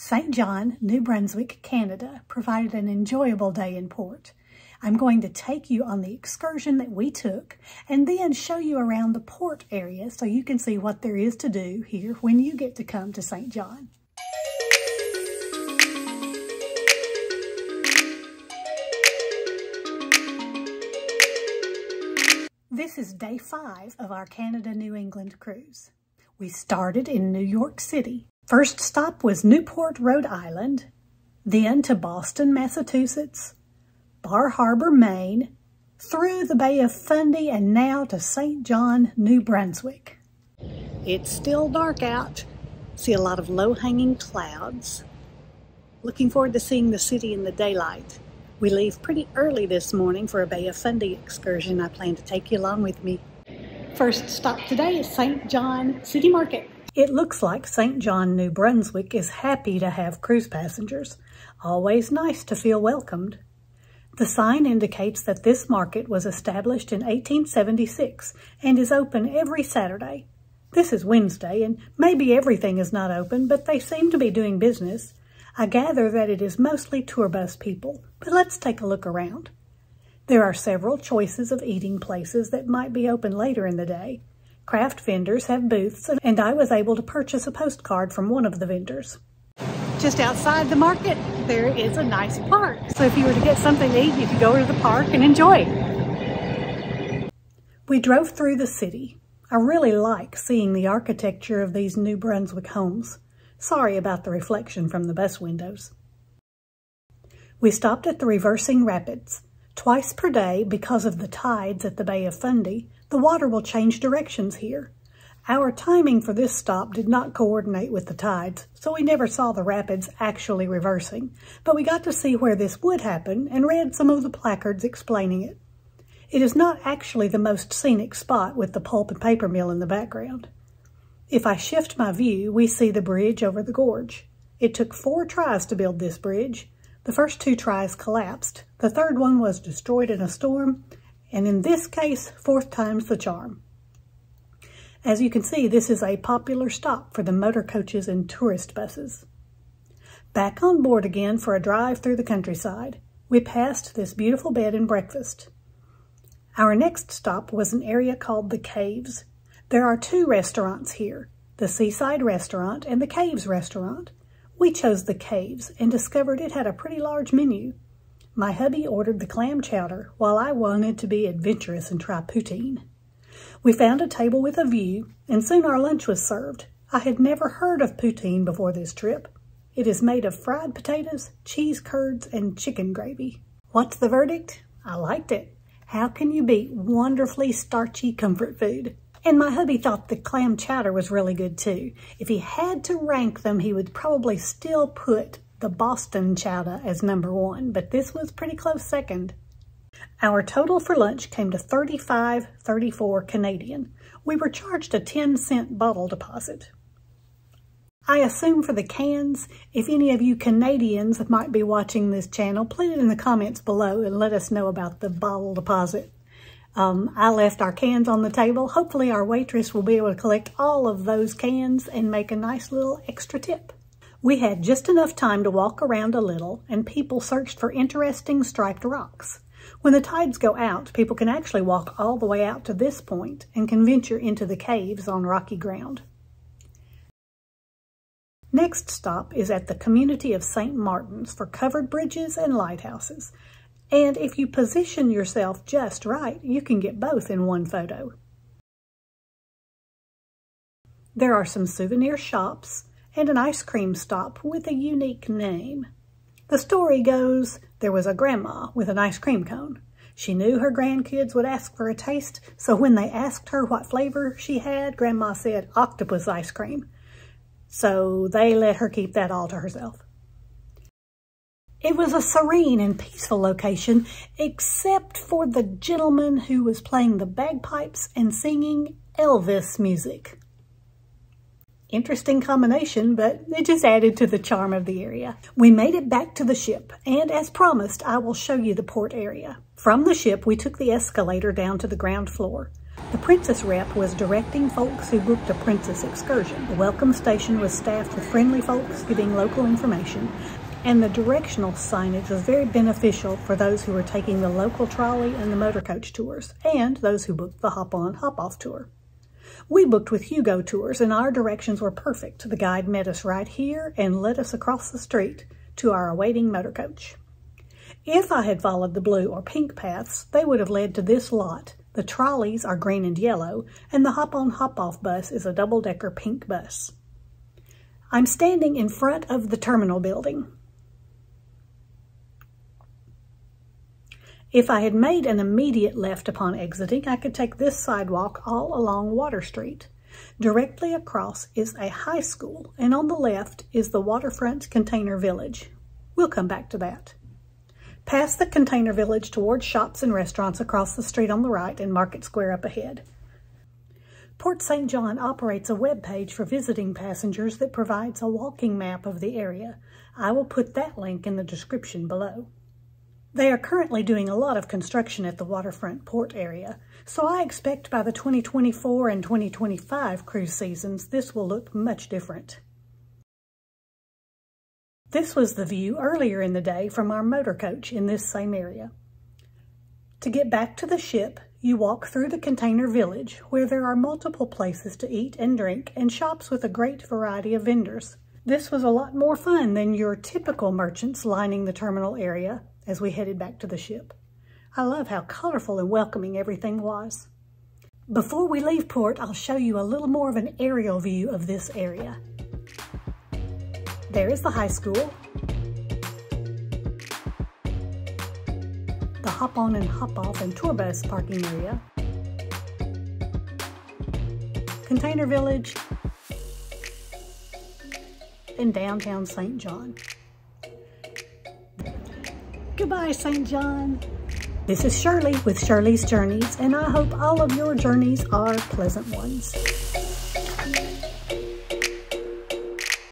St. John, New Brunswick, Canada provided an enjoyable day in port. I'm going to take you on the excursion that we took and then show you around the port area so you can see what there is to do here when you get to come to St. John. This is day 5 of our Canada-New England cruise. We started in New York City. First stop was Newport, Rhode Island, then to Boston, Massachusetts, Bar Harbor, Maine, through the Bay of Fundy, and now to St. John, New Brunswick. It's still dark out. See a lot of low-hanging clouds. Looking forward to seeing the city in the daylight. We leave pretty early this morning for a Bay of Fundy excursion. I plan to take you along with me. First stop today is St. John City Market. It looks like St. John, New Brunswick is happy to have cruise passengers. Always nice to feel welcomed. The sign indicates that this market was established in 1876 and is open every Saturday. This is Wednesday, and maybe everything is not open, but they seem to be doing business. I gather that it is mostly tour bus people, but let's take a look around. There are several choices of eating places that might be open later in the day. Craft vendors have booths, and I was able to purchase a postcard from one of the vendors. Just outside the market, there is a nice park. So if you were to get something to eat, you could go to the park and enjoy. We drove through the city. I really like seeing the architecture of these New Brunswick homes. Sorry about the reflection from the bus windows. We stopped at the reversing rapids. Twice per day, because of the tides at the Bay of Fundy, the water will change directions here. Our timing for this stop did not coordinate with the tides, so we never saw the rapids actually reversing, but we got to see where this would happen and read some of the placards explaining it. It is not actually the most scenic spot with the pulp and paper mill in the background. If I shift my view, we see the bridge over the gorge. It took 4 tries to build this bridge. The first 2 tries collapsed. The third one was destroyed in a storm, and in this case, 4th time's the charm. As you can see, this is a popular stop for the motor coaches and tourist buses. Back on board again for a drive through the countryside. We passed this beautiful bed and breakfast. Our next stop was an area called the Caves. There are 2 restaurants here, the Seaside Restaurant and the Caves Restaurant. We chose the Caves and discovered it had a pretty large menu. My hubby ordered the clam chowder, while I wanted to be adventurous and try poutine. We found a table with a view, and soon our lunch was served. I had never heard of poutine before this trip. It is made of fried potatoes, cheese curds, and chicken gravy. What's the verdict? I liked it. How can you beat wonderfully starchy comfort food? And my hubby thought the clam chowder was really good too. If he had to rank them, he would probably still put the Boston chowder as number 1, but this was pretty close second. Our total for lunch came to $35.34 Canadian. We were charged a 10-cent bottle deposit. I assume for the cans, if any of you Canadians might be watching this channel, put it in the comments below and let us know about the bottle deposit. I left our cans on the table. Hopefully our waitress will be able to collect all of those cans and make a nice little extra tip. We had just enough time to walk around a little, and people searched for interesting striped rocks. When the tides go out, people can actually walk all the way out to this point and can venture into the caves on rocky ground. Next stop is at the community of St. Martin's for covered bridges and lighthouses. And if you position yourself just right, you can get both in one photo. There are some souvenir shops and an ice cream stop with a unique name. The story goes, there was a grandma with an ice cream cone. She knew her grandkids would ask for a taste, so when they asked her what flavor she had, Grandma said octopus ice cream. So they let her keep that all to herself. It was a serene and peaceful location, except for the gentleman who was playing the bagpipes and singing Elvis music. Interesting combination, but it just added to the charm of the area. We made it back to the ship, and as promised, I will show you the port area. From the ship, we took the escalator down to the ground floor. The Princess rep was directing folks who booked a Princess excursion. The welcome station was staffed with friendly folks giving local information, and the directional signage was very beneficial for those who were taking the local trolley and the motor coach tours, and those who booked the hop-on, hop-off tour. We booked with Hugo Tours, and our directions were perfect. The guide met us right here and led us across the street to our awaiting motor coach. If I had followed the blue or pink paths, they would have led to this lot. The trolleys are green and yellow, and the hop-on, hop-off bus is a double-decker pink bus. I'm standing in front of the terminal building. If I had made an immediate left upon exiting, I could take this sidewalk all along Water Street. Directly across is a high school, and on the left is the waterfront container village. We'll come back to that. Past the container village towards shops and restaurants across the street on the right and Market Square up ahead. Port St. John operates a web page for visiting passengers that provides a walking map of the area. I will put that link in the description below. They are currently doing a lot of construction at the waterfront port area, so I expect by the 2024 and 2025 cruise seasons, this will look much different. This was the view earlier in the day from our motor coach in this same area. To get back to the ship, you walk through the container village, where there are multiple places to eat and drink and shops with a great variety of vendors. This was a lot more fun than your typical merchants lining the terminal area as we headed back to the ship. I love how colorful and welcoming everything was. Before we leave port, I'll show you a little more of an aerial view of this area. There is the high school, the hop-on and hop-off and tour bus parking area, container village, and downtown St. John. Goodbye, St. John. This is Shirley with Shirley's Journeys, and I hope all of your journeys are pleasant ones.